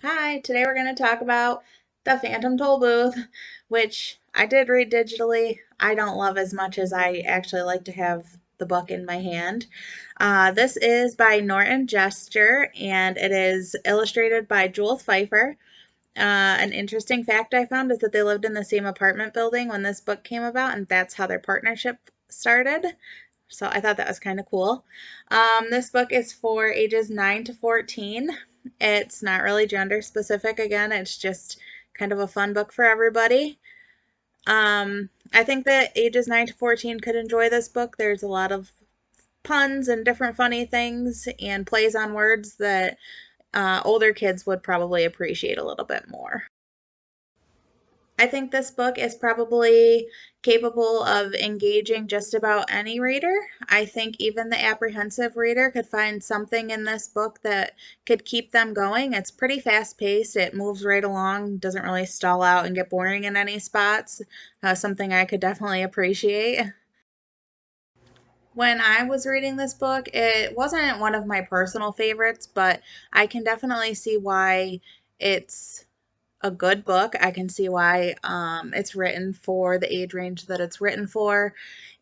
Hi, today we're going to talk about The Phantom Toll Booth, which I did read digitally. I don't love as much as I actually like to have the book in my hand. This is by Norton Jester and it is illustrated by Jules Pfeiffer. An interesting fact I found is that they lived in the same apartment building when this book came about, and that's how their partnership started. So I thought that was kind of cool. This book is for ages 9 to 14. It's not really gender specific again, it's just kind of a fun book for everybody. I think that ages 9 to 14 could enjoy this book. There's a lot of puns and different funny things and plays on words that older kids would probably appreciate a little bit more. I think this book is probably capable of engaging just about any reader. I think even the apprehensive reader could find something in this book that could keep them going. It's pretty fast paced, it moves right along, doesn't really stall out and get boring in any spots. Something I could definitely appreciate. When I was reading this book, it wasn't one of my personal favorites, but I can definitely see why it's a good book. I can see why it's written for the age range that it's written for.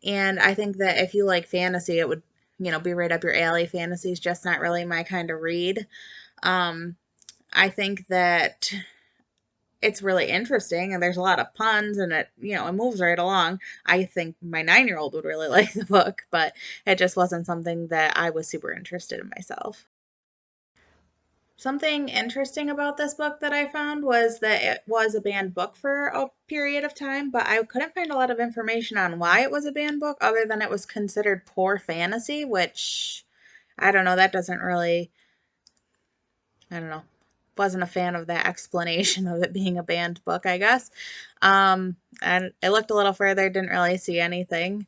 And I think that if you like fantasy, it would, be right up your alley. Fantasy is just not really my kind of read. Um, I think that it's really interesting and there's a lot of puns and it moves right along. I think my 9-year old would really like the book, but it just wasn't something that I was super interested in myself. Something interesting about this book that I found was that it was a banned book for a period of time, but I couldn't find a lot of information on why it was a banned book other than it was considered poor fantasy, which I don't know, that doesn't really, I don't know, wasn't a fan of that explanation of it being a banned book, I guess. And I looked a little further, didn't really see anything.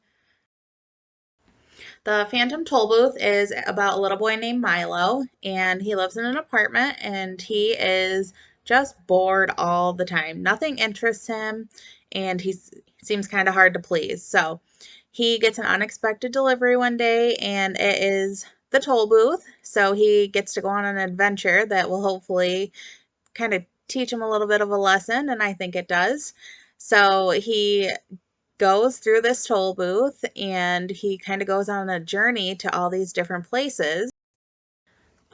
The Phantom Toll Booth is about a little boy named Milo, and he lives in an apartment and he is just bored all the time. Nothing interests him, and he seems kind of hard to please. So he gets an unexpected delivery one day, and it is the toll booth. So he gets to go on an adventure that will hopefully kind of teach him a little bit of a lesson, and I think it does. So he goes through this toll booth and he kind of goes on a journey to all these different places.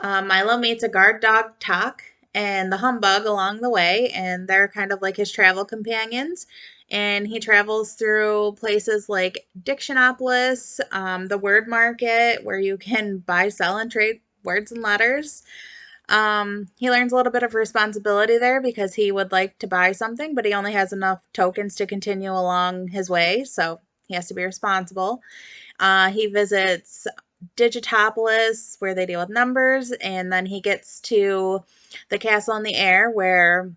Milo meets a guard dog, Talk, and the Humbug along the way, and they're kind of like his travel companions. And he travels through places like Dictionopolis, the word market, where you can buy, sell, and trade words and letters. He learns a little bit of responsibility there because he would like to buy something, but he only has enough tokens to continue along his way, so he has to be responsible. He visits Digitopolis, where they deal with numbers, and then he gets to the castle in the air where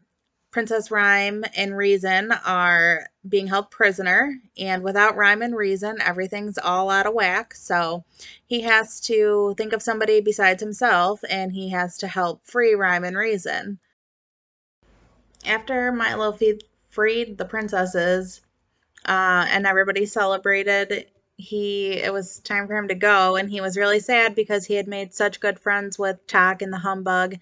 Princess Rhyme and Reason are being held prisoner, and without rhyme and reason, everything's all out of whack. So he has to think of somebody besides himself, and he has to help free rhyme and reason. After Milo freed the princesses, and everybody celebrated, it was time for him to go, and he was really sad because he had made such good friends with Talk and the Humbug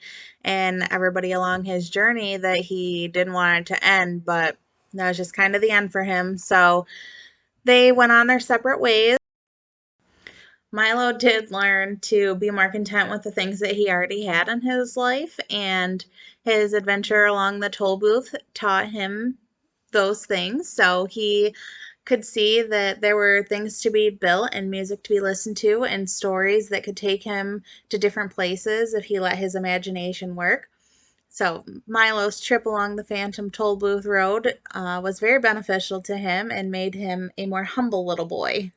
and everybody along his journey that he didn't want it to end, but that was just kind of the end for him. So they went on their separate ways. Milo did learn to be more content with the things that he already had in his life, and his adventure along the toll booth taught him those things. So he could see that there were things to be built and music to be listened to and stories that could take him to different places if he let his imagination work. So Milo's trip along the Phantom Toll Booth Road was very beneficial to him and made him a more humble little boy.